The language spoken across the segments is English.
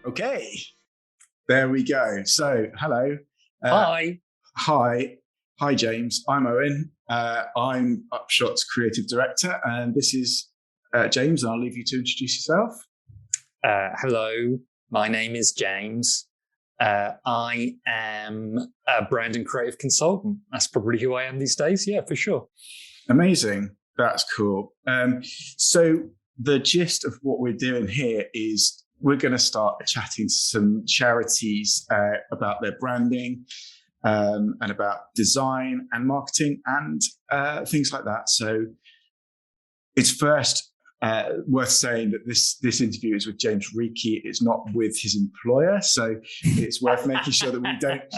Okay, there we go. So, hello. Hi. Hi, James. I'm Owen. I'm Upshot's creative director, and this is James. And I'll leave you to introduce yourself. Hello, my name is James. I am a brand and creative consultant. That's probably who I am these days. Yeah, for sure. Amazing. That's cool. So the gist of what we're doing here is we're going to start chatting to some charities about their branding and about design and marketing and things like that. So it's first worth saying that this interview is with James Reekie. It's not with his employer. So it's worth making sure that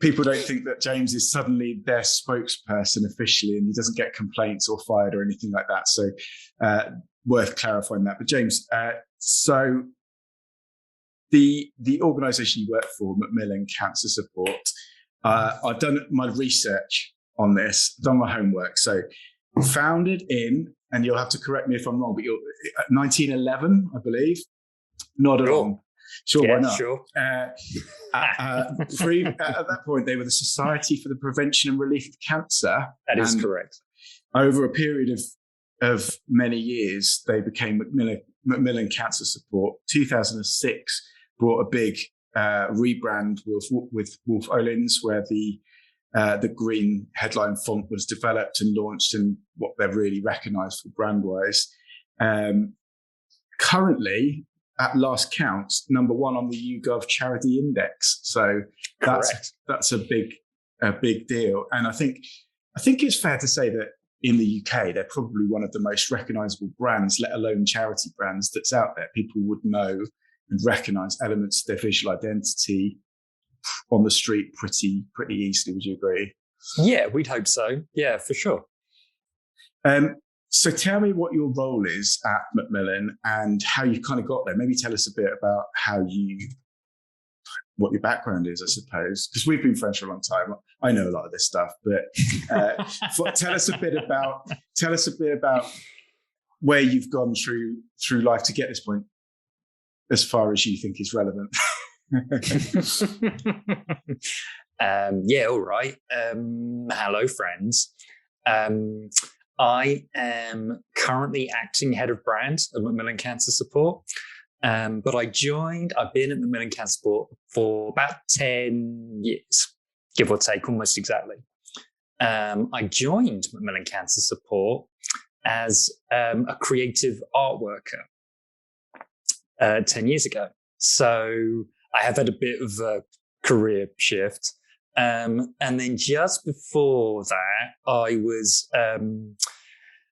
people don't think that James is suddenly their spokesperson officially and he doesn't get complaints or fired or anything like that. So worth clarifying that. But James, so the organisation you work for, Macmillan Cancer Support, I've done my research on this, done my homework. So founded in, and you'll have to correct me if I'm wrong, but 1911, I believe. Nod along. Sure, yeah, why not? Sure. At that point, they were the Society for the Prevention and Relief of Cancer. That is correct. Over a period of many years, they became Macmillan Cancer Support. 2006 brought a big rebrand with Wolf Olins, where the green headline font was developed and launched, and what they're really recognised for brand-wise. Currently, at last count, number one on the YouGov Charity Index. So that's a big deal. And I think it's fair to say that in the UK, they're probably one of the most recognisable brands, let alone charity brands, that's out there. People would know and recognise elements of their visual identity on the street pretty easily. Would you agree? Yeah, we'd hope so. Yeah, for sure. So tell me what your role is at Macmillan and how you kind of got there. Maybe tell us a bit about what your background is, I suppose, because we've been friends for a long time. I know a lot of this stuff, but tell us a bit about where you've gone through life to get this point, as far as you think is relevant. Yeah, all right. Hello, friends. I am currently acting head of brand at Macmillan Cancer Support. But I've been at Macmillan Cancer Support for about 10 years, give or take, almost exactly. I joined Macmillan Cancer Support as a creative art worker 10 years ago. So I have had a bit of a career shift. And then just before that, I was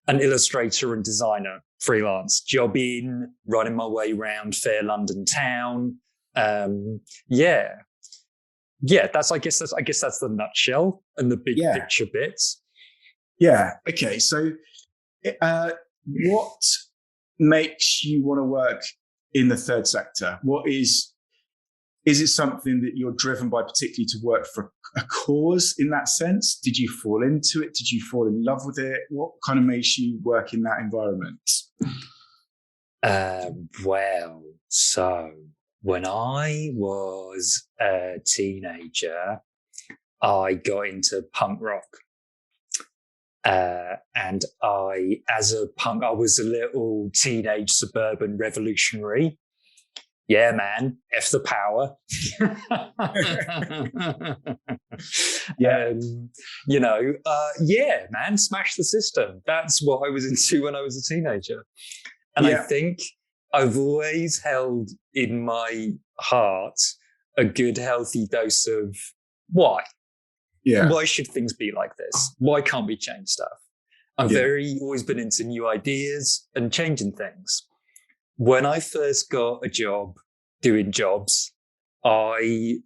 an illustrator and designer, freelance, jobbing, running my way around fair London town. Yeah. I guess that's the nutshell and the big picture bits. Yeah. Okay. So, what makes you want to work in the third sector? Is it something that you're driven by particularly to work for a cause in that sense? Did you fall into it? Did you fall in love with it? What kind of makes you work in that environment? Well, so when I was a teenager, I got into punk rock. And as a punk, I was a little teenage suburban revolutionary. Yeah, man, F the power. Yeah, man, smash the system. That's what I was into when I was a teenager. And I think I've always held in my heart a good, healthy dose of why. Yeah. Why should things be like this? Why can't we change stuff? I've always been into new ideas and changing things. When I first got a job doing jobs, I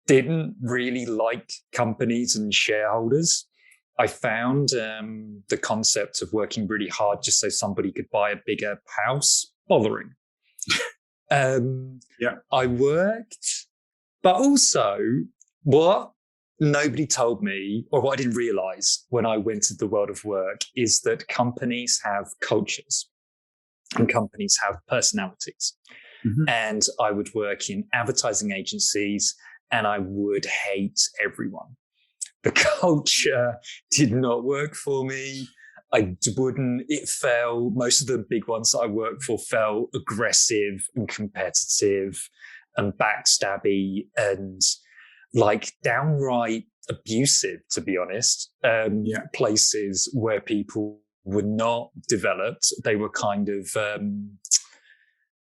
didn't really like companies and shareholders. I found the concept of working really hard just so somebody could buy a bigger house bothering. I worked, but also what nobody told me, or what I didn't realize when I went to the world of work, is that companies have cultures and companies have personalities. and I would work in advertising agencies, and I would hate everyone. The culture did not work for me. Most of the big ones that I worked for felt aggressive and competitive and backstabby and like downright abusive, to be honest. Places where people were not developed. They were kind of,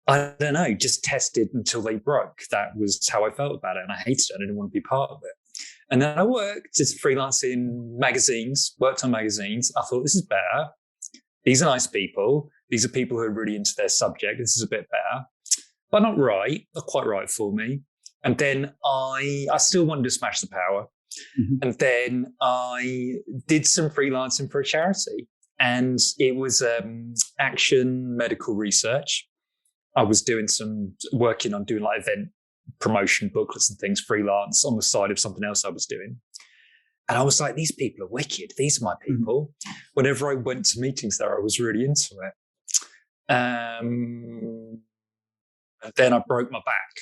I don't know, just tested until they broke. That was how I felt about it. And I hated it. I didn't want to be part of it. And then I worked as freelance in magazines, worked on magazines. I thought, this is better. These are nice people. These are people who are really into their subject. This is a bit better, but not quite right for me. And then I still wanted to smash the power. And then I did some freelancing for a charity, and it was Action Medical Research. I was working on doing like event promotion booklets and things freelance on the side of something else I was doing. And I was like, these people are wicked. These are my people. Whenever I went to meetings there, I was really into it. And then I broke my back.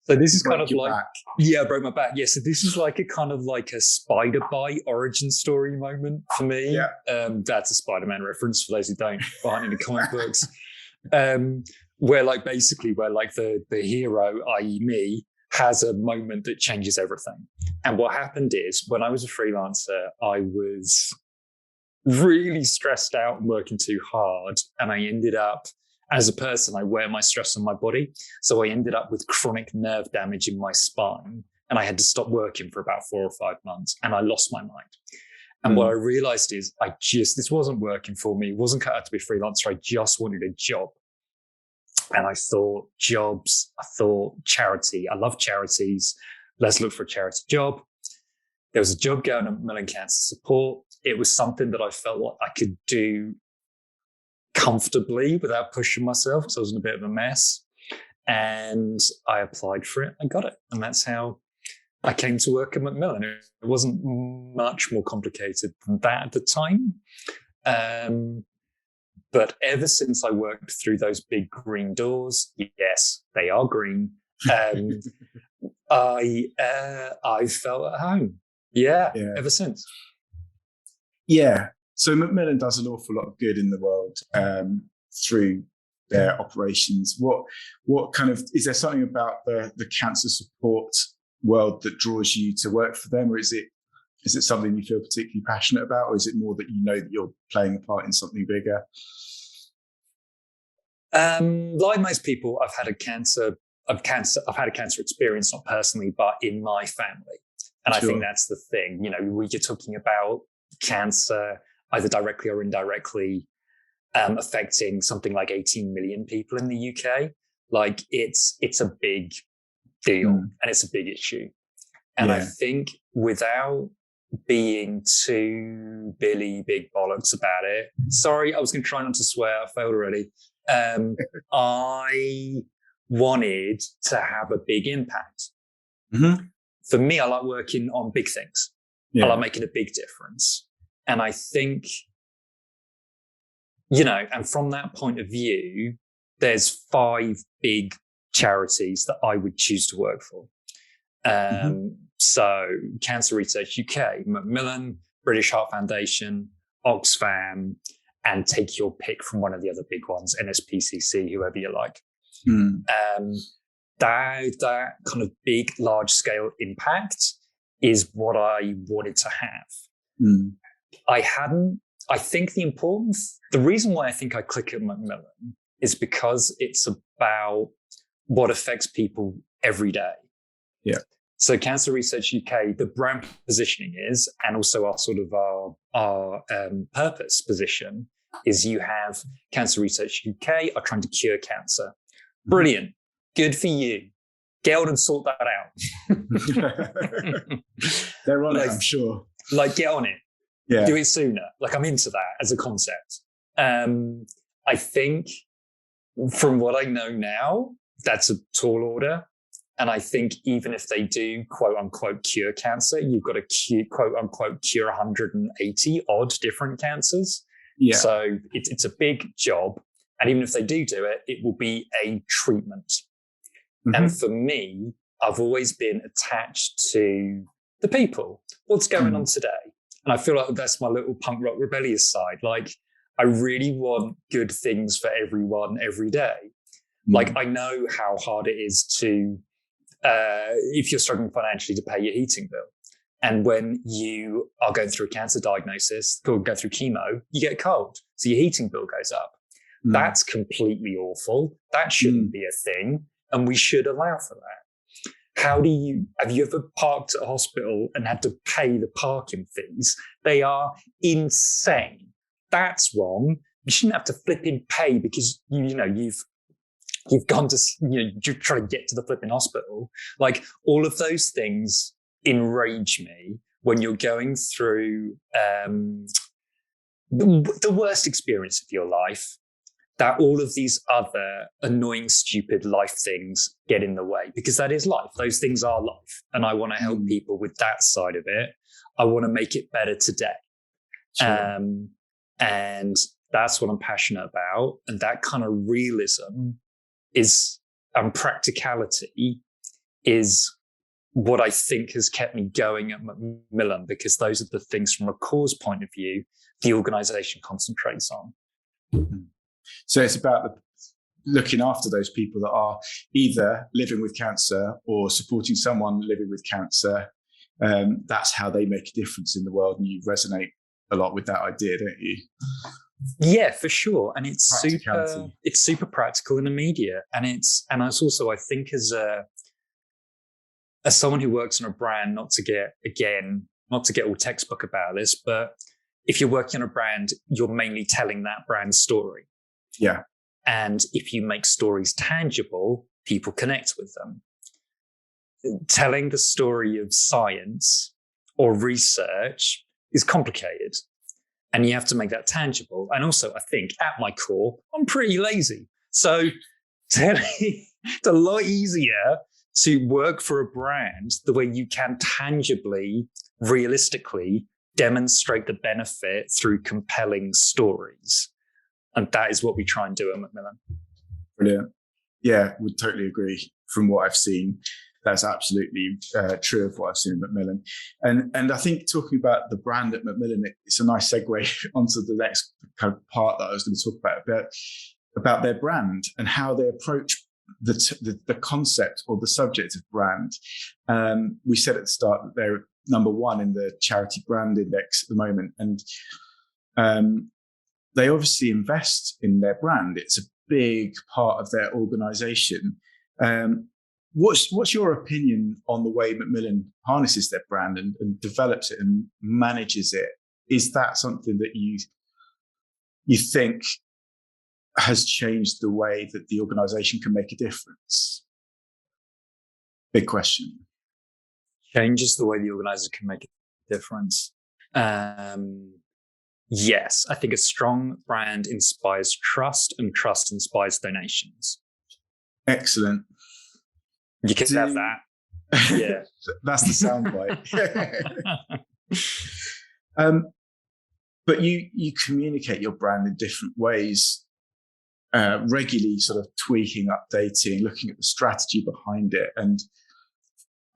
So this is kind of like, I broke my back. Yeah. So this is like a spider bite origin story moment for me. Yeah. That's a Spider-Man reference for those who don't find any comic books. Where the hero, i.e. me, has a moment that changes everything. And what happened is, when I was a freelancer, I was really stressed out and working too hard. And I ended up, as a person, I wear my stress on my body. So I ended up with chronic nerve damage in my spine. And I had to stop working for about 4 or 5 months. And I lost my mind. And what I realized is this wasn't working for me. It wasn't cut out to be a freelancer. I just wanted a job. And I thought charity. I love charities. Let's look for a charity job. There was a job going at Macmillan Cancer Support. It was something that I felt like I could do comfortably without pushing myself, because I was in a bit of a mess. And I applied for it. I got it. And that's how I came to work at Macmillan. It wasn't much more complicated than that at the time. But ever since I worked through those big green doors, yes, they are green, I felt at home. Yeah, ever since. Yeah. So Macmillan does an awful lot of good in the world through their operations. What kind of, is there something about the cancer support world that draws you to work for them, or is it something you feel particularly passionate about, or is it more that you know that you're playing a part in something bigger? Like most people, I've had a cancer experience, not personally, but in my family. And sure. I think that's the thing. You know, when you're talking about cancer, either directly or indirectly, affecting something like 18 million people in the UK, like it's a big deal and it's a big issue. And I think without being too big bollocks about it, sorry, I was going to try not to swear, I failed already. I wanted to have a big impact. For me, I like working on big things. I like making a big difference. And I think, you know, and from that point of view, there's 5 big charities that I would choose to work for. So Cancer Research UK, Macmillan, British Heart Foundation, Oxfam, and take your pick from one of the other big ones, NSPCC, whoever you like. That kind of big, large scale impact is what I wanted to have. I think the reason why I think I click at Macmillan is because it's about what affects people every day. Yeah. So Cancer Research UK, the brand positioning is, and also our purpose position is, you have Cancer Research UK are trying to cure cancer. Brilliant. Good for you. Get on and sort that out. They're on it, I'm sure. Like, get on it. Yeah. Do it sooner. Like, I'm into that as a concept. I think from what I know now, that's a tall order. And I think even if they do, quote unquote, cure cancer, you've got to quote unquote cure 180 odd different cancers. Yeah. So it's a big job. And even if they do it, it will be a treatment. Mm-hmm. And for me, I've always been attached to the people. What's going on today? And I feel like that's my little punk rock rebellious side. Like, I really want good things for everyone every day. Like, I know how hard it is to, if you're struggling financially, to pay your heating bill. And when you are going through a cancer diagnosis or go through chemo, you get a cold. So your heating bill goes up. That's completely awful. That shouldn't be a thing. And we should allow for that. Have you ever parked at a hospital and had to pay the parking fees? They are insane. That's wrong. You shouldn't have to flipping pay because you've gone to, you're trying to get to the flipping hospital. Like, all of those things enrage me when you're going through the worst experience of your life, that all of these other annoying, stupid life things get in the way, because that is life. Those things are life. And I want to help people with that side of it. I want to make it better today. Sure. And that's what I'm passionate about. And that kind of realism and practicality is what I think has kept me going at Macmillan, because those are the things from a cause point of view the organization concentrates on. So it's about looking after those people that are either living with cancer or supporting someone living with cancer. That's how they make a difference in the world. And you resonate a lot with that idea, don't you? Yeah, for sure. And it's super practical and immediate. And it's also, I think, as someone who works on a brand, not to get all textbook about this, but if you're working on a brand, you're mainly telling that brand story. Yeah. And if you make stories tangible, people connect with them. Telling the story of science or research is complicated, and you have to make that tangible. And also, I think at my core, I'm pretty lazy. So it's a lot easier to work for a brand the way you can tangibly, realistically demonstrate the benefit through compelling stories. And that is what we try and do at Macmillan. Brilliant. Yeah, would totally agree. From what I've seen, that's absolutely true of what I've seen at Macmillan. And I think talking about the brand at Macmillan, it's a nice segue onto the next kind of part that I was going to talk about their brand and how they approach the concept or the subject of brand. We said at the start that they're number one in the charity brand index at the moment. And they obviously invest in their brand. It's a big part of their organization. What's your opinion on the way Macmillan harnesses their brand and develops it and manages it? Is that something that you think has changed the way that the organization can make a difference? Big question. Changes the way the organizer can make a difference. Yes, I think a strong brand inspires trust, and trust inspires donations. Excellent. You can have that. Yeah. That's the soundbite. But you communicate your brand in different ways, regularly sort of tweaking, updating, looking at the strategy behind it. And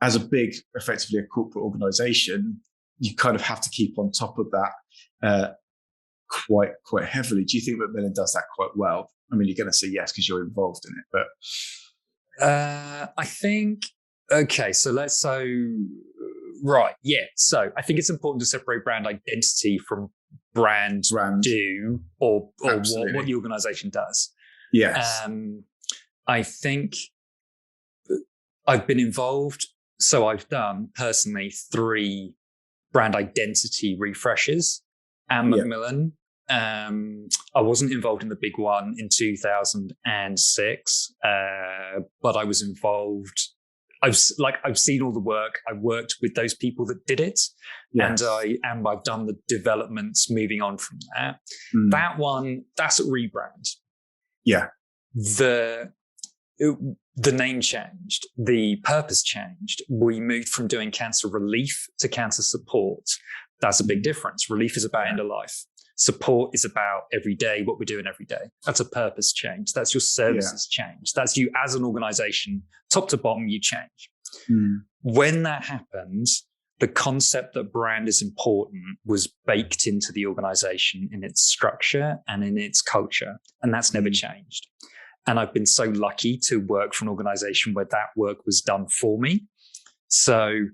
as effectively a corporate organization, you kind of have to keep on top of that quite heavily. Do you think Macmillan does that quite well? I mean, you're going to say yes because you're involved in it, but I think, okay, right, yeah. So I think it's important to separate brand identity from brand do or what the organization does. Yes. I think I've been involved. So I've done personally 3 brand identity refreshes at Macmillan. I wasn't involved in the big one in 2006, but I was involved. I've seen all the work. I worked with those people that did it, and I've done the developments moving on from that. That one, that's a rebrand. Yeah. The name changed, the purpose changed. We moved from doing cancer relief to cancer support. That's a big difference. Relief is about end of life. Support is about every day, what we're doing every day. That's a purpose change. That's your services change. That's you as an organization, top to bottom, you change. When that happens, the concept that brand is important was baked into the organization in its structure and in its culture. And that's never changed. And I've been so lucky to work for an organization where that work was done for me. So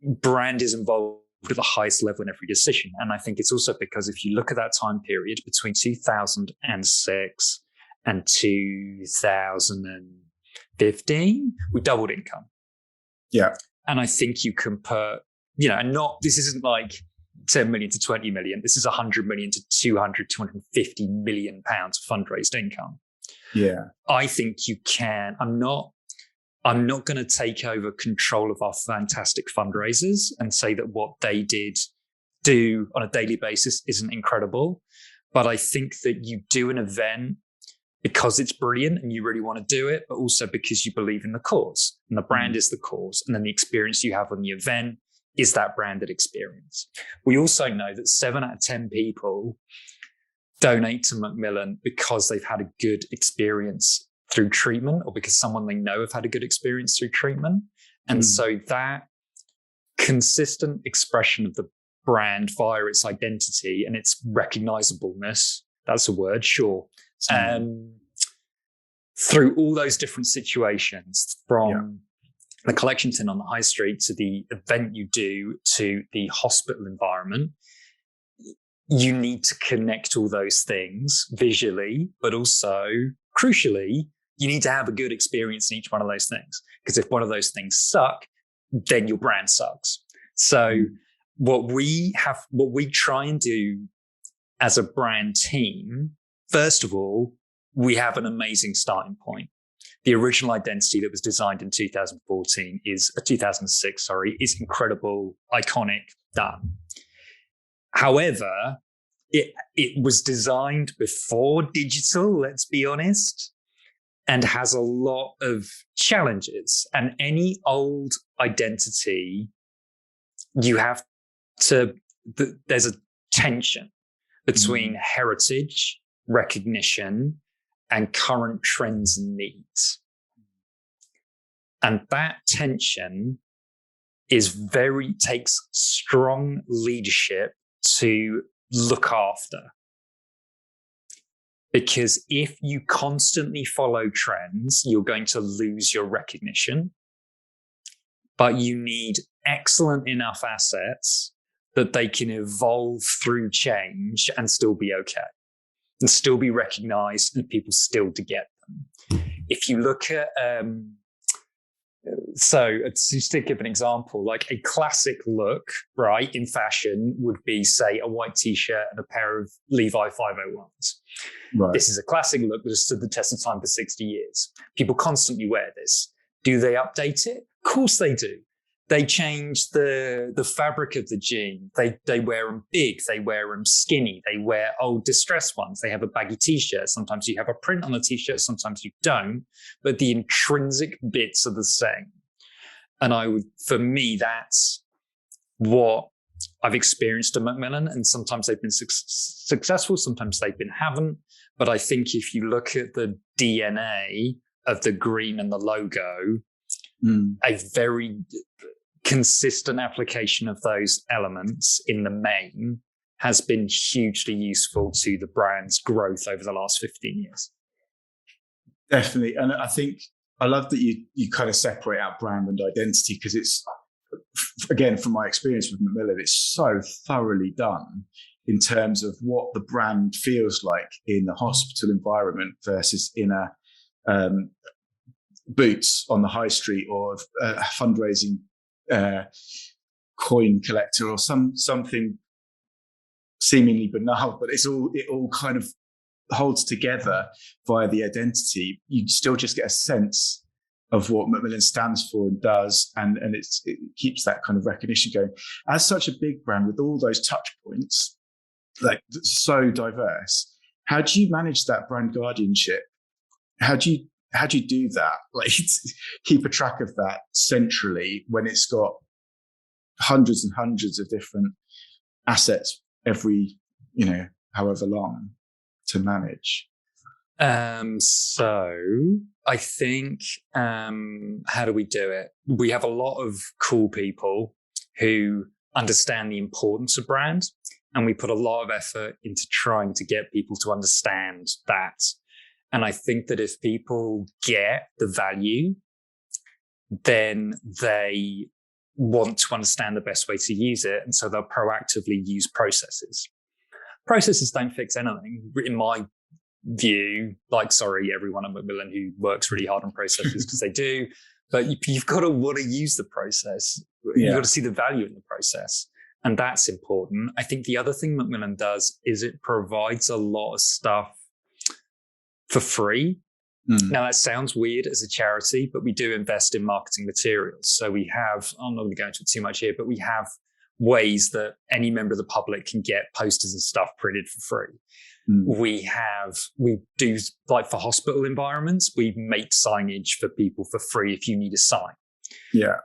brand is involved at the highest level in every decision. And I think it's also because if you look at that time period between 2006 and 2015, we doubled income. Yeah. And I think you can put, and this isn't like 10 million to 20 million. This is 100 million to 250 million pounds of fundraised income. Yeah. I think you can. I'm not going to take over control of our fantastic fundraisers and say that what they do on a daily basis isn't incredible. But I think that you do an event because it's brilliant and you really want to do it, but also because you believe in the cause, and the brand is the cause. And then the experience you have on the event is that branded experience. We also know that 7 out of 10 people donate to Macmillan because they've had a good experience through treatment, or because someone they know have had a good experience through treatment. And so that consistent expression of the brand via its identity and its recognizableness, that's a word, sure. Through all those different situations, from the collection tin on the high street to the event you do to the hospital environment, you need to connect all those things visually, but also crucially, you need to have a good experience in each one of those things. Because if one of those things suck, then your brand sucks. So what we try and do as a brand team, first of all, we have an amazing starting point. The original identity that was designed in 2006, is incredible, iconic, done. However, it was designed before digital, let's be honest, and has a lot of challenges. And any old identity, there's a tension between heritage, recognition, and current trends and needs. And that tension takes strong leadership to look after. Because if you constantly follow trends, you're going to lose your recognition. But you need excellent enough assets that they can evolve through change and still be okay, and still be recognized, and people still to get them. If you look at, just to give an example, like a classic look, right, in fashion would be, say, a white t-shirt and a pair of Levi 501s. Right. This is a classic look that has stood the test of time for 60 years. People constantly wear this. Do they update it? Of course they do. They change the fabric of the jean. They wear them big. They wear them skinny. They wear old distressed ones. They have a baggy t-shirt. Sometimes you have a print on the t-shirt. Sometimes you don't. But the intrinsic bits are the same. And for me, that's what I've experienced at Macmillan. And sometimes they've been successful. Sometimes they've been haven't. But I think if you look at the DNA of the green and the logo, a very consistent application of those elements in the main has been hugely useful to the brand's growth over the last 15 years. Definitely. And I think I love that you kind of separate out brand and identity, because it's, again, from my experience with Macmillan, it's so thoroughly done in terms of what the brand feels like in the hospital environment versus in a Boots on the high street, or a fundraising coin collector, or something seemingly banal, but it all kind of holds together via the identity. You still just get a sense of what Macmillan stands for and does, and it keeps that kind of recognition going. As such a big brand with all those touch points, like so diverse, how do you manage that brand guardianship? How do you do that? Like, keep a track of that centrally when it's got hundreds and hundreds of different assets every however long to manage? So I think, how do we do it? We have a lot of cool people who understand the importance of brand, and we put a lot of effort into trying to get people to understand that. And I think that if people get the value, then they want to understand the best way to use it. And so they'll proactively use processes. Processes don't fix anything, in my view. Like, sorry, everyone at Macmillan who works really hard on processes, because they do, but you've got to want to use the process. You've got to see the value in the process. And that's important. I think the other thing Macmillan does is it provides a lot of stuff for free. Now, that sounds weird as a charity, but we do invest in marketing materials. So we have, I'm not going to go into it too much here, but we have ways that any member of the public can get posters and stuff printed for free. We do, like, for hospital environments, we make signage for people for free if you need a sign. Yeah.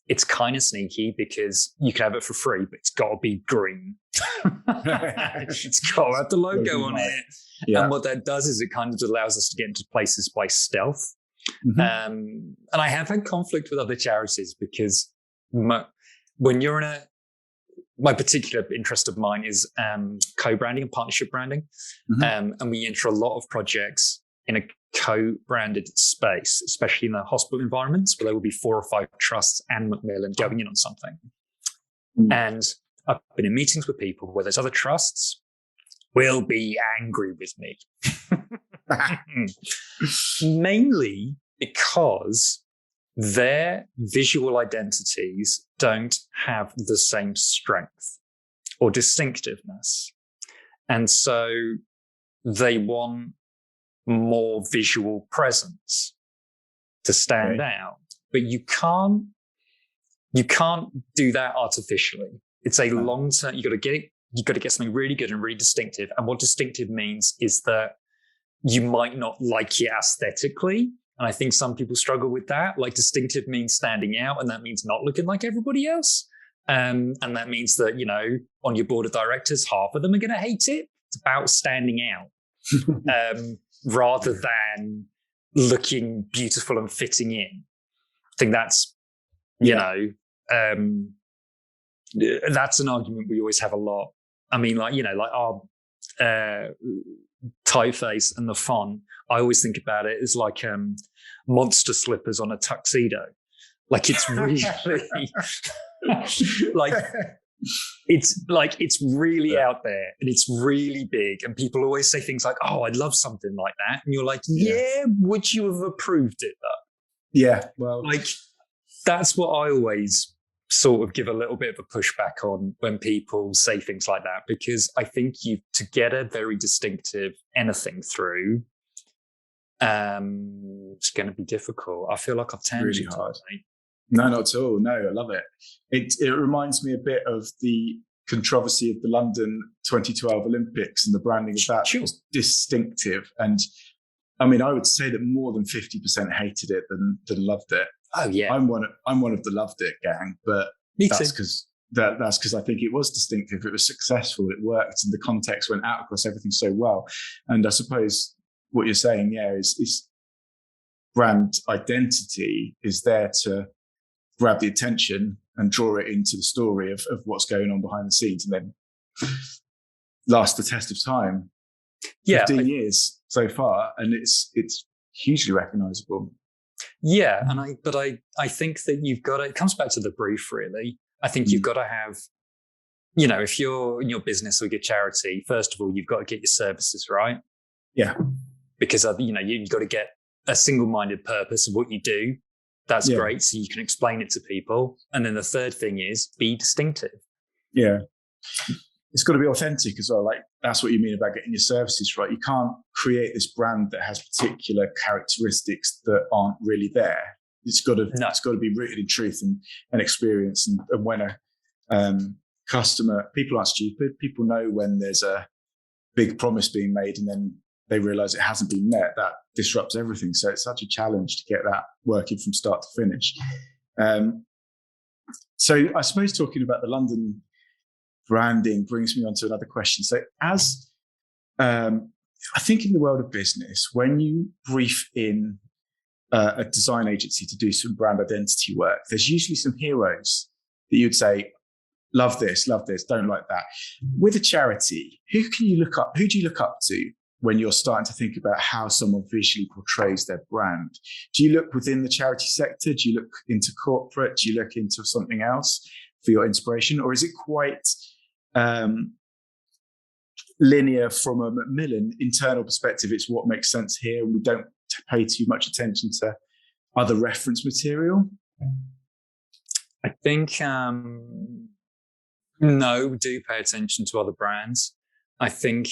It's kind of sneaky because you can have it for free, but it's got to be green. It's got to have the logo on it. Yeah. And what that does is it kind of allows us to get into places by stealth. And I have had conflict with other charities because when you're in my particular interest of mine is co-branding and partnership branding. And we enter a lot of projects in a co-branded space, especially in the hospital environments where there will be 4 or 5 trusts and Macmillan going in on something. And I've been in meetings with people where those other trusts will be angry with me. Mainly because their visual identities don't have the same strength or distinctiveness. And so they want more visual presence to stand out. But you can't do that artificially. It's a long term. You've got to get something really good and really distinctive. And what distinctive means is that you might not like it aesthetically. And I think some people struggle with that. Like, distinctive means standing out, and that means not looking like everybody else. And that means that, on your board of directors, half of them are going to hate it. It's about standing out. Rather than looking beautiful and fitting in. I think that's, that's an argument we always have a lot. I mean, like our typeface and the font, I always think about it as like monster slippers on a tuxedo. Like, it's really it's really out there and it's really big, and people always say things like, "Oh, I'd love something like that," and you're like, "Yeah, would you have approved it though?" Yeah, well, like, that's what I always sort of give a little bit of a pushback on when people say things like that, because I think to get a very distinctive anything through, it's going to be difficult. I feel like I've turned really hard. No, not at all. No, I love it. It reminds me a bit of the controversy of the London 2012 Olympics and the branding of that. Sure. Was distinctive. And I mean, I would say that more than 50% hated it than loved it. Oh yeah. I'm one of the loved it gang, but that's because I think it was distinctive. It was successful. It worked, and the context went out across everything so well. And I suppose what you're saying, is brand identity is there to grab the attention and draw it into the story of what's going on behind the scenes, and then last the test of time. 15 years so far, and it's hugely recognizable. Yeah, and I think that you've got to, it comes back to the brief, really. I think you've got to have, if you're in your business or your charity, first of all, you've got to get your services right. Yeah. Because, you've got to get a single-minded purpose of what you do. That's great. So you can explain it to people. And then the third thing is be distinctive. Yeah. It's got to be authentic as well. Like, that's what you mean about getting your services right. You can't create this brand that has particular characteristics that aren't really there. It's got to be rooted in truth and experience. And when a customer, people aren't stupid. People know when there's a big promise being made and then they realize it hasn't been met. That disrupts everything. So it's such a challenge to get that working from start to finish. So I suppose talking about the London branding brings me on to another question. So as I think in the world of business, when you brief in a design agency to do some brand identity work, there's usually some heroes that you'd say, love this, don't like that. With a charity, who do you look up to when you're starting to think about how someone visually portrays their brand? Do you look within the charity sector? Do you look into corporate? Do you look into something else for your inspiration? Or is it quite linear from a Macmillan internal perspective? It's what makes sense here, and we don't pay too much attention to other reference material? I think no, we do pay attention to other brands. I think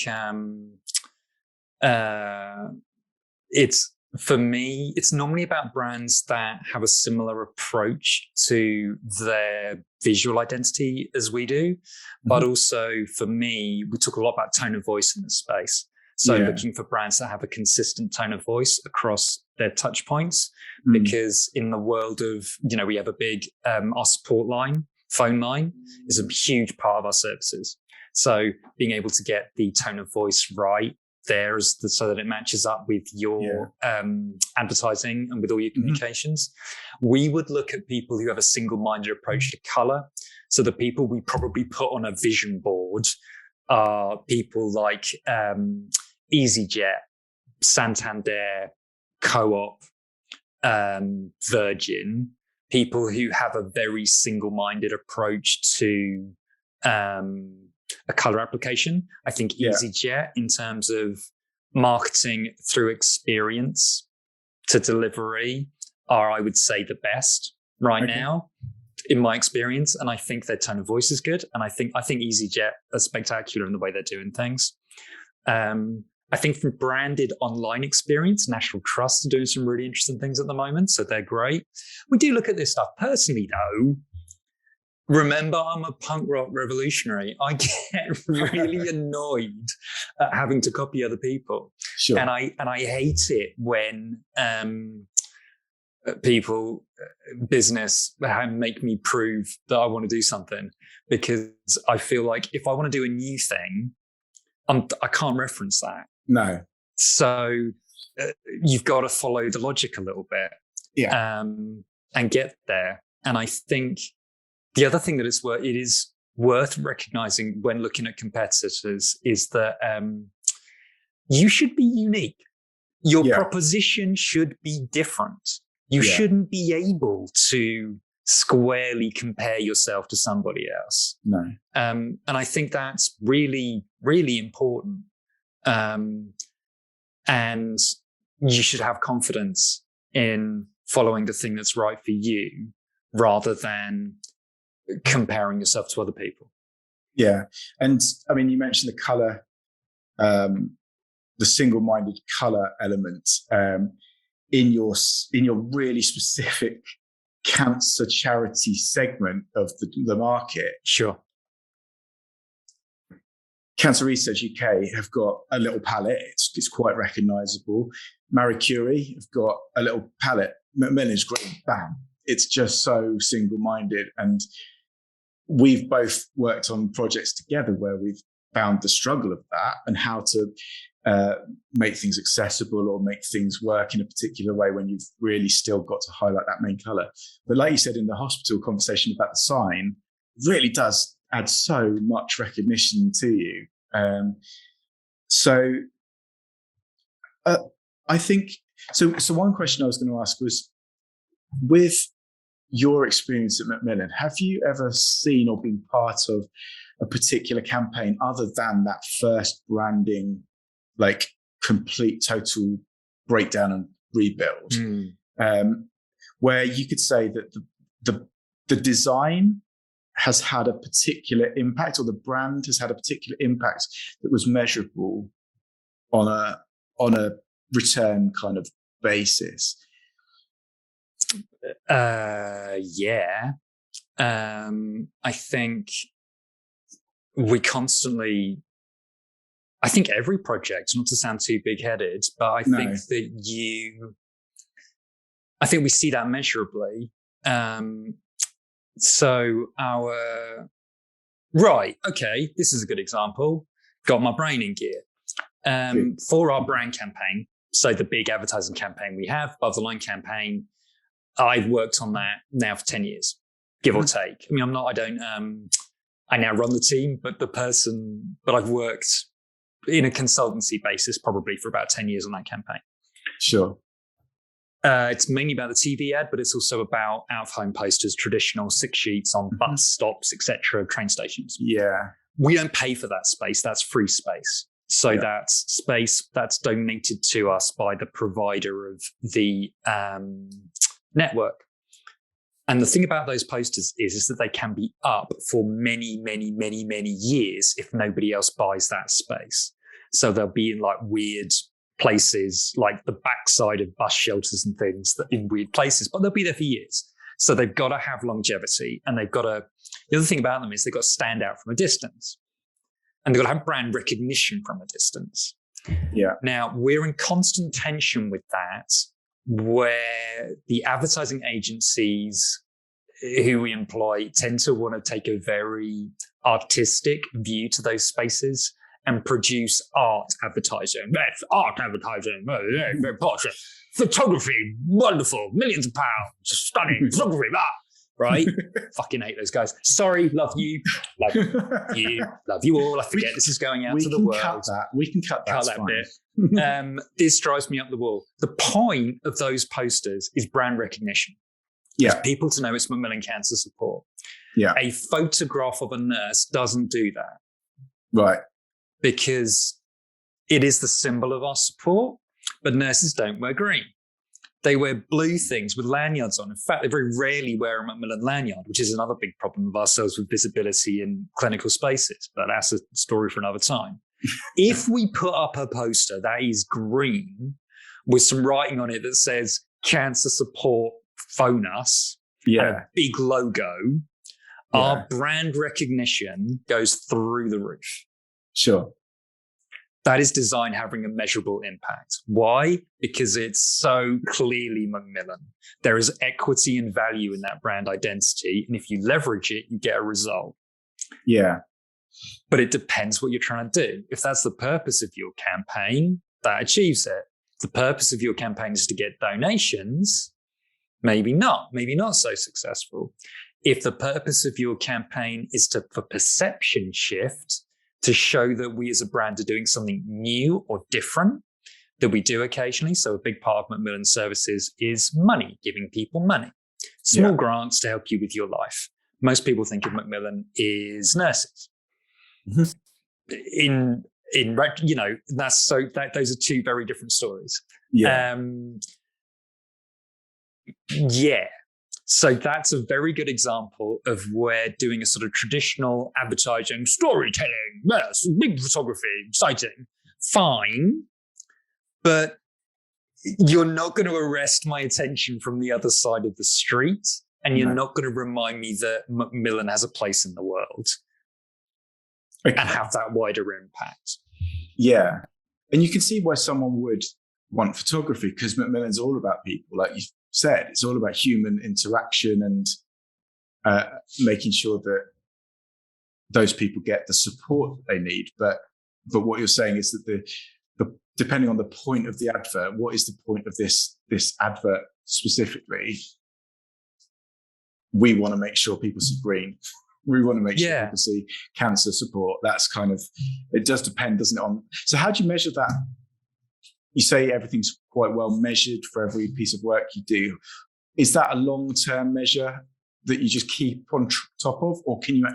for me, it's normally about brands that have a similar approach to their visual identity as we do. But also for me, we talk a lot about tone of voice in this space. So looking for brands that have a consistent tone of voice across their touch points, because in the world of, we have a big, our support line, phone line is a huge part of our services. So being able to get the tone of voice right there so that it matches up with your advertising and with all your communications. We would look at people who have a single-minded approach to color. So the people we probably put on a vision board are people like EasyJet, Santander, Co-op, Virgin, people who have a very single-minded approach to a color application. I think EasyJet, in terms of marketing through experience to delivery, are, I would say, the best right now in my experience. And I think their tone of voice is good. And I think EasyJet are spectacular in the way they're doing things. I think from branded online experience, National Trust are doing some really interesting things at the moment. So they're great. We do look at this stuff. Personally, though, remember, I'm a punk rock revolutionary. I get really annoyed at having to copy other people. Sure. And I hate it when people, business, make me prove that I want to do something, because I feel like if I want to do a new thing, I can't reference that. No. So you've got to follow the logic a little bit, and get there. And I think the other thing that it is worth recognizing when looking at competitors is that you should be unique. Your proposition should be different. You shouldn't be able to squarely compare yourself to somebody else. No. And I think that's really, really important. And you should have confidence in following the thing that's right for you, rather than comparing yourself to other people. Yeah. And I mean, you mentioned the color, the single-minded color element in your really specific cancer charity segment of the market. Sure. Cancer Research UK have got a little palette. It's quite recognizable. Marie Curie have got a little palette. Macmillan's great. Bam. It's just so single-minded. And we've both worked on projects together where we've found the struggle of that and how to make things accessible or make things work in a particular way when you've really still got to highlight that main color. But like you said in the hospital conversation about the sign, it really does add so much recognition to you. I think, so one question I was going to ask was, with your experience at Macmillan, have you ever seen or been part of a particular campaign other than that first branding, like complete total breakdown and rebuild, where you could say that the design has had a particular impact, or the brand has had a particular impact that was measurable on a return kind of basis? I think we constantly, I think every project, not to sound too big-headed, but I think we see that measurably. So Right. Okay. This is a good example. Got my brain in gear. For our brand campaign, so the big advertising campaign we have, above the line campaign, I've worked on that now for 10 years, give or take. I mean, I now run the team, but I've worked in a consultancy basis probably for about 10 years on that campaign. Sure. It's mainly about the TV ad, but it's also about out-of-home posters, traditional 6 sheets on bus stops, etc., train stations. Yeah. We don't pay for that space. That's free space. So that's space that's donated to us by the provider of the network. And the thing about those posters is that they can be up for many, many, many, many years if nobody else buys that space. So they'll be in like weird places, like the backside of bus shelters and things, that in weird places, but they'll be there for years. So they've got to have longevity, and the other thing about them is they've got to stand out from a distance, and they've got to have brand recognition from a distance. Yeah. Now, we're in constant tension with that, where the advertising agencies who we employ tend to want to take a very artistic view to those spaces and produce art advertising. That's art advertising, very posh. Photography, wonderful, millions of pounds, stunning, photography, right? Fucking hate those guys. Sorry, love you love you all. I forget this is going out to the world. We can cut that bit. This drives me up the wall. The point of those posters is brand recognition. Yeah. For people to know it's Macmillan Cancer Support. Yeah. A photograph of a nurse doesn't do that. Right. Because it is the symbol of our support, but nurses don't wear green. They wear blue things with lanyards on. In fact, they very rarely wear a Macmillan lanyard, which is another big problem of ourselves with visibility in clinical spaces, but that's a story for another time. If we put up a poster that is green with some writing on it that says cancer support, phone us, and a big logo, our brand recognition goes through the roof. Sure. That is design having a measurable impact. Why? Because it's so clearly Macmillan. There is equity and value in that brand identity. And if you leverage it, you get a result. Yeah. But it depends what you're trying to do. If that's the purpose of your campaign, that achieves it. If the purpose of your campaign is to get donations, maybe not so successful. If the purpose of your campaign is for perception shift, to show that we as a brand are doing something new or different that we do occasionally. So a big part of Macmillan services is money, giving people money. Small grants to help you with your life. Most people think of Macmillan as nurses. Mm-hmm. Those are two very different stories. Yeah. So that's a very good example of where doing a sort of traditional advertising, storytelling, yes, big photography, exciting, fine, but you're not going to arrest my attention from the other side of the street, and you're not going to remind me that Macmillan has a place in the world and have that wider impact. Yeah. And you can see why someone would want photography, because Macmillan's all about people, like you said. It's all about human interaction and making sure that those people get the support that they need. But what you're saying is that the depending on the point of the advert, what is the point of this advert specifically? We want to make sure people see green. We want to make sure people see cancer support. That's kind of, it does depend, doesn't it? So how do you measure that? You say everything's quite well measured for every piece of work you do. Is that a long-term measure that you just keep on top of, or do you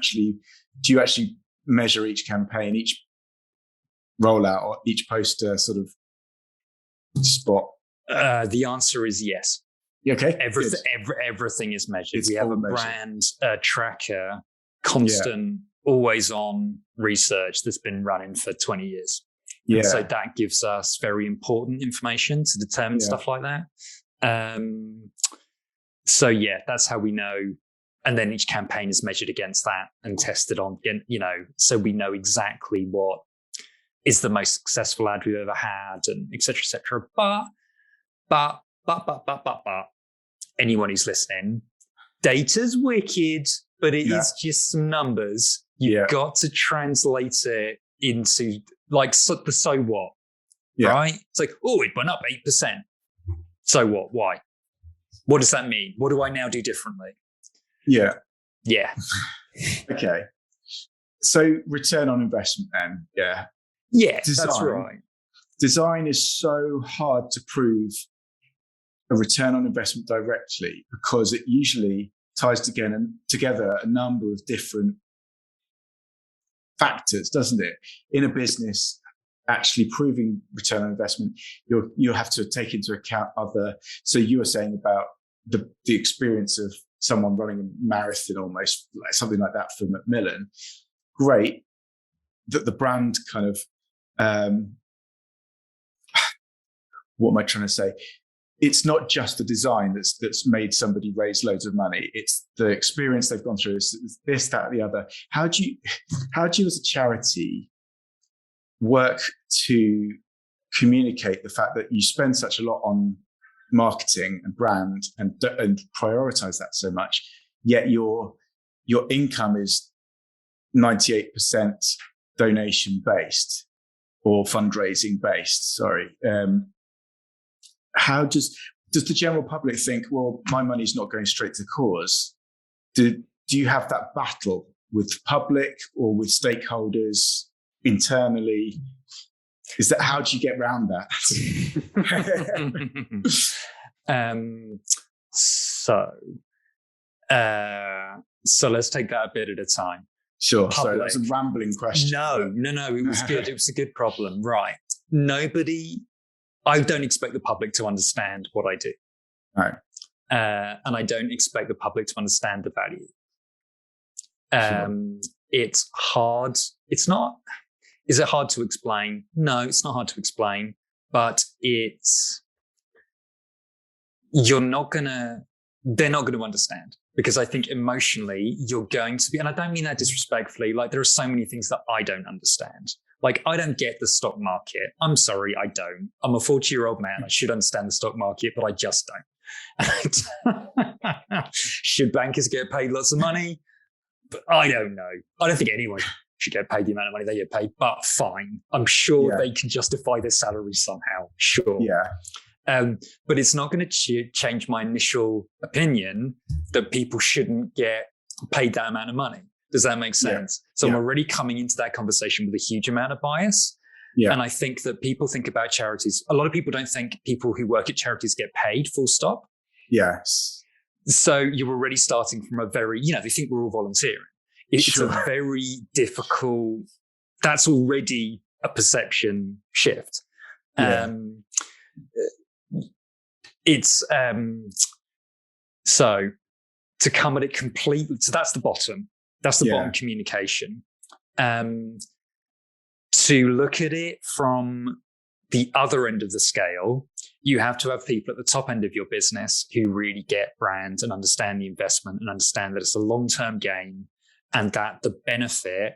actually measure each campaign, each rollout, or each poster sort of spot? The answer is yes. Okay. Everything is measured. We have a brand tracker, constant, always on research that's been running for 20 years. Yeah. And so that gives us very important information to determine stuff like that. That's how we know. And then each campaign is measured against that and tested on, so we know exactly what is the most successful ad we've ever had, and et cetera, et cetera. But anyone who's listening, data's wicked, but it is just some numbers. You've got to translate it into like the so what, right? It's like, oh, it went up 8%. So what? Why? What does that mean? What do I now do differently? Yeah. Yeah. Okay. So return on investment then. Yeah. Yeah, that's right. Design is so hard to prove a return on investment directly because it usually ties together a number of different factors, doesn't it? In a business, actually proving return on investment, you'll have to take into account other. So you were saying about the experience of someone running a marathon, almost like something like that for Macmillan. Great that the brand kind of. What am I trying to say? It's not just the design that's made somebody raise loads of money. It's the experience they've gone through. It's this, that, the other. How do you, as a charity, work to communicate the fact that you spend such a lot on marketing and brand and prioritize that so much, yet your income is 98% donation based or fundraising based? Sorry. How does the general public think, well, my money's not going straight to cause? Do you have that battle with public or with stakeholders internally? Is that, how do you get around that? So let's take that a bit at a time. Sure. So that's a rambling question. No. It was good. It was a good problem. Right. I don't expect the public to understand what I do. Right. And I don't expect the public to understand the value. It's hard. It's not. Is it hard to explain? No, it's not hard to explain, but they're not going to understand, because I think emotionally you're going to be, and I don't mean that disrespectfully, like there are so many things that I don't understand. Like, I don't get the stock market. I'm sorry, I don't. I'm a 40-year-old man. I should understand the stock market, but I just don't. Should bankers get paid lots of money? But I don't know. I don't think anyone should get paid the amount of money they get paid, but fine. I'm sure they can justify their salary somehow. Sure. Yeah. But it's not going to change my initial opinion that people shouldn't get paid that amount of money. Does that make sense? So I'm already coming into that conversation with a huge amount of bias. Yeah. And I think that people think about charities. A lot of people don't think people who work at charities get paid, full stop. Yes. So you're already starting from a very, they think we're all volunteering. It's a very difficult, that's already a perception shift. Yeah. So to come at it completely, so that's the bottom. That's the bottom communication. To look at it from the other end of the scale, you have to have people at the top end of your business who really get brand and understand the investment and understand that it's a long-term game and that the benefit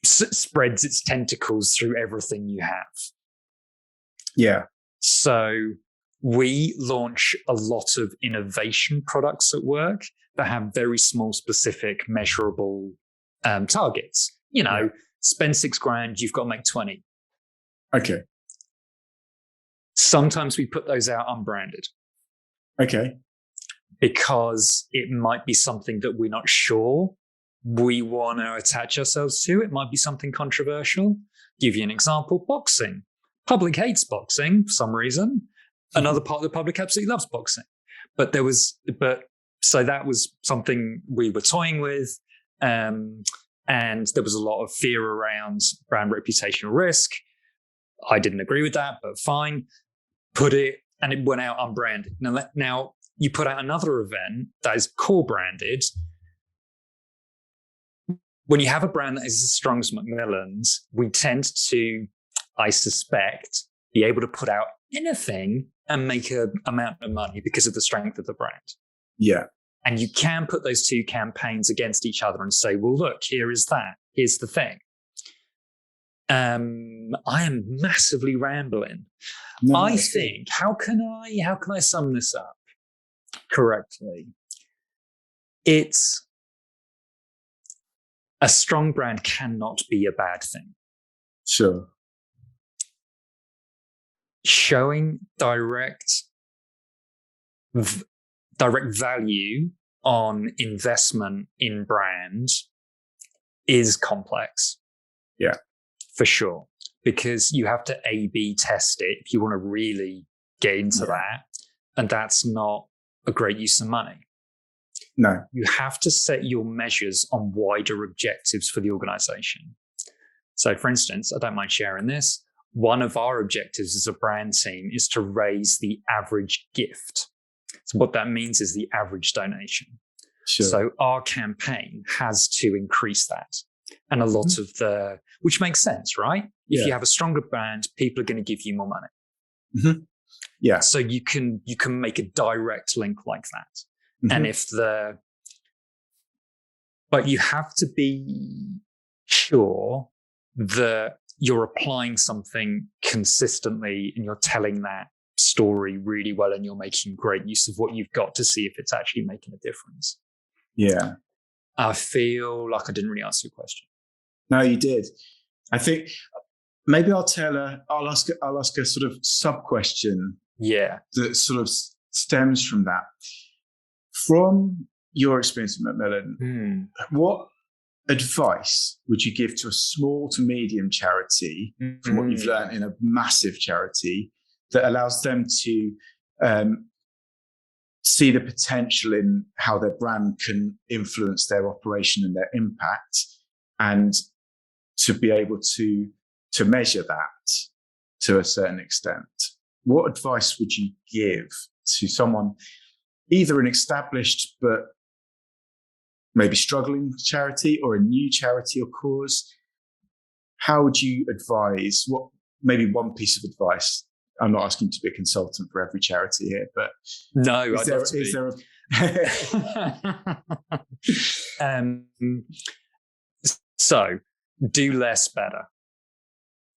spreads its tentacles through everything you have. Yeah. So we launch a lot of innovation products at work that have very small, specific, measurable targets. Spend $6,000, you've got to make 20. Okay. Sometimes we put those out unbranded. Okay. Because it might be something that we're not sure we want to attach ourselves to. It might be something controversial. Give you an example: boxing. Public hates boxing for some reason. Another part of the public absolutely loves boxing. So that was something we were toying with. And there was a lot of fear around brand reputational risk. I didn't agree with that, but fine. And it went out unbranded. Now you put out another event that is core branded. When you have a brand that is as strong as Macmillan's, we tend to, I suspect, be able to put out anything and make an amount of money because of the strength of the brand. Yeah. And you can put those two campaigns against each other and say, well, look, here's the thing. I am massively rambling. No, I think, how can I sum this up correctly? It's a strong brand cannot be a bad thing. Sure. Showing direct value on investment in brand is complex. Yeah. For sure. Because you have to A/B test it if you want to really get into that. And that's not a great use of money. No. You have to set your measures on wider objectives for the organization. So, for instance, I don't mind sharing this. One of our objectives as a brand team is to raise the average gift. So what that means is the average donation. Sure. So our campaign has to increase that. And a lot of which makes sense, right? If you have a stronger brand, people are going to give you more money. Mm-hmm. Yeah. So you can make a direct link like that. And but you have to be sure that you're applying something consistently and you're telling that story really well and you're making great use of what you've got to see if it's actually making a difference. Yeah. I feel like I didn't really answer your question. No, you did. I think maybe I'll ask a sort of sub question. Yeah. That sort of stems from that. From your experience at Macmillan, what advice would you give to a small to medium charity from what you've learned in a massive charity that allows them to see the potential in how their brand can influence their operation and their impact, and to be able to measure that to a certain extent? What advice would you give to someone, either an established but maybe struggling charity or a new charity or cause? How would you advise? What, maybe one piece of advice? I'm not asking you to be a consultant for every charity here, but no, is there so do less better.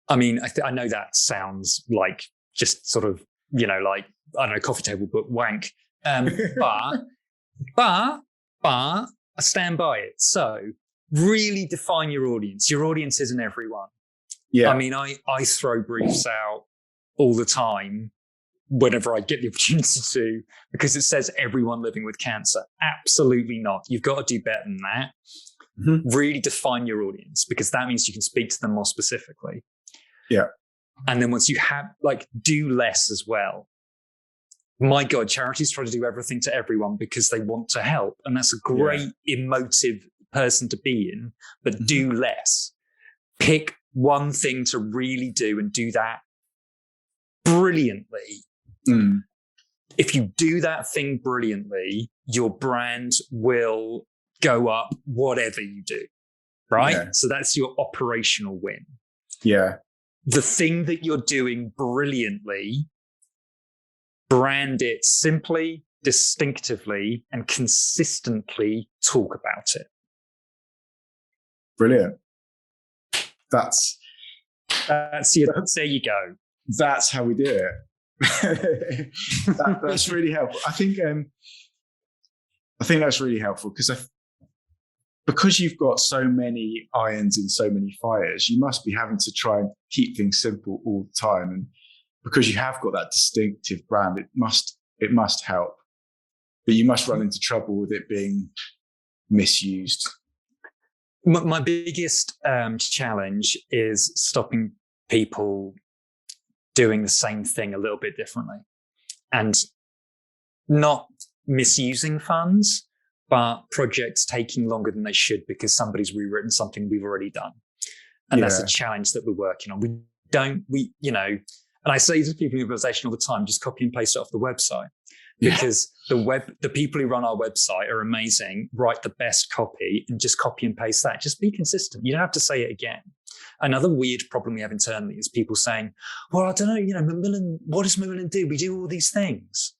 I mean, I know that sounds like just sort of, like, I don't know, coffee table book wank. But I stand by it. So really define your audience. Your audience isn't everyone. Yeah. I mean, I throw briefs out all the time whenever I get the opportunity to, because it says everyone living with cancer. Absolutely not. You've got to do better than that. Mm-hmm. Really define your audience, because that means you can speak to them more specifically. Yeah. And then once you have, do less as well. My God, charities try to do everything to everyone because they want to help. And that's a great emotive person to be in, but do less. Pick one thing to really do and do that brilliantly. Mm. If you do that thing brilliantly, your brand will go up whatever you do, right? Yeah. So that's your operational win. Yeah. The thing that you're doing brilliantly, brand it simply, distinctively, and consistently talk about it. Brilliant. There you go. That's how we do it. That's really helpful. I think that's really helpful because you've got so many irons in so many fires, you must be having to try and keep things simple all the time. And because you have got that distinctive brand, it must help. But you must run into trouble with it being misused. My biggest challenge is stopping people doing the same thing a little bit differently, and not misusing funds, but projects taking longer than they should because somebody's rewritten something we've already done. And that's a challenge that we're working on. And I say to people in the organization all the time, just copy and paste it off the website. Because the people who run our website are amazing, write the best copy and just copy and paste that. Just be consistent. You don't have to say it again. Another weird problem we have internally is people saying, well, I don't know, Macmillan, what does Macmillan do? We do all these things.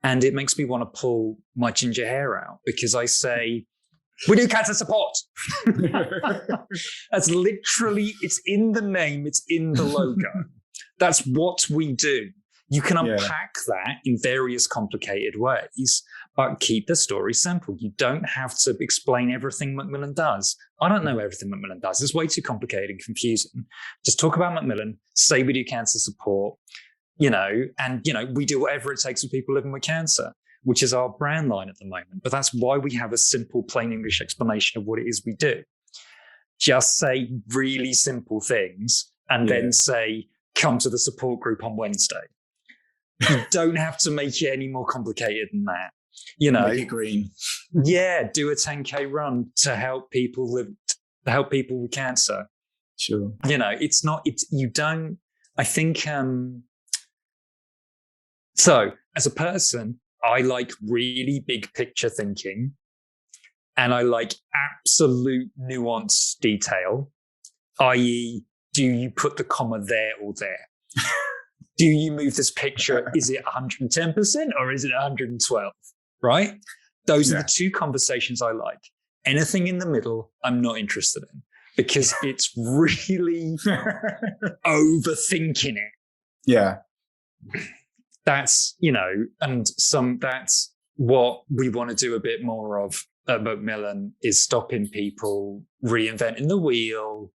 And it makes me want to pull my ginger hair out because I say, we do cancer support. That's literally, it's in the name, it's in the logo. That's what we do. You can unpack that in various complicated ways, But keep the story simple. You don't have to explain everything Macmillan does. I don't know everything Macmillan does. It's way too complicated and confusing. Just talk about Macmillan, say we do cancer support, and, we do whatever it takes for people living with cancer, which is our brand line at the moment. But that's why we have a simple, plain English explanation of what it is we do. Just say really simple things and then say, come to the support group on Wednesday. You don't have to make it any more complicated than that. Make it green. Yeah, do a 10K run to help people with cancer. Sure. So as a person, I like really big picture thinking, and I like absolute nuance detail, i.e., do you put the comma there or there? Do you move this picture? Is it 110% or is it 112? Right? Those are the two conversations I like. Anything in the middle, I'm not interested in, because it's really overthinking it. Yeah. That's, that's what we want to do a bit more of at Macmillan, is stopping people reinventing the wheel,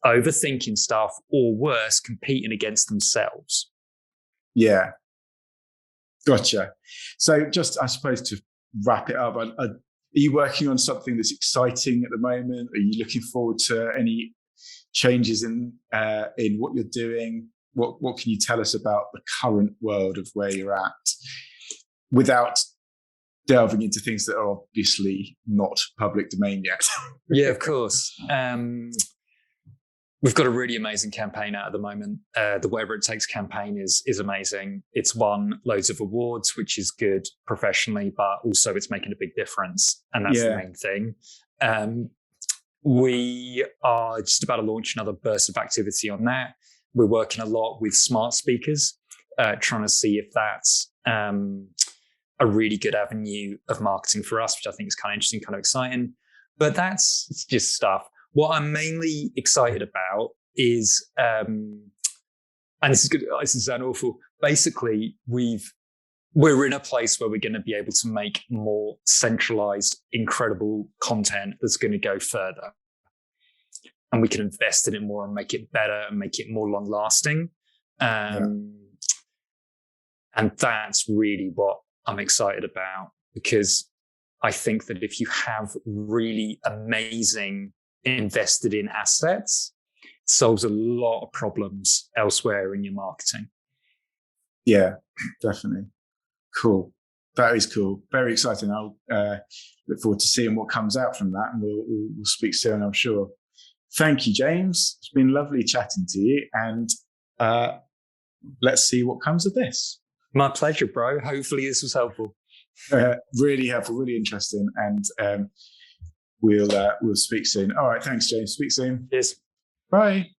overthinking stuff, or worse, competing against themselves. Yeah. Gotcha. So just, I suppose, to wrap it up, are you working on something that's exciting at the moment? Are you looking forward to any changes in what you're doing? What can you tell us about the current world of where you're at, without delving into things that are obviously not public domain yet? Yeah, of course. We've got a really amazing campaign out at the moment. The Whatever It Takes campaign is amazing. It's won loads of awards, which is good professionally, but also it's making a big difference. And that's the main thing. We are just about to launch another burst of activity on that. We're working a lot with smart speakers, trying to see if that's a really good avenue of marketing for us, which I think is kind of interesting, kind of exciting. But that's just stuff. What I'm mainly excited about is, and this is good, this is sound awful. Basically, we're in a place where we're going to be able to make more centralized, incredible content that's going to go further. And we can invest in it more and make it better and make it more long lasting. And that's really what I'm excited about, because I think that if you have really amazing invested in assets, it solves a lot of problems elsewhere in your marketing. Yeah, definitely. Cool. That is cool. Very exciting. I'll look forward to seeing what comes out from that, and we'll speak soon, I'm sure. Thank you, James. It's been lovely chatting to you, and let's see what comes of this. My pleasure, bro. Hopefully this was helpful. Really helpful, really interesting, and we'll speak soon. All right, thanks, James. Speak soon. Cheers. Bye.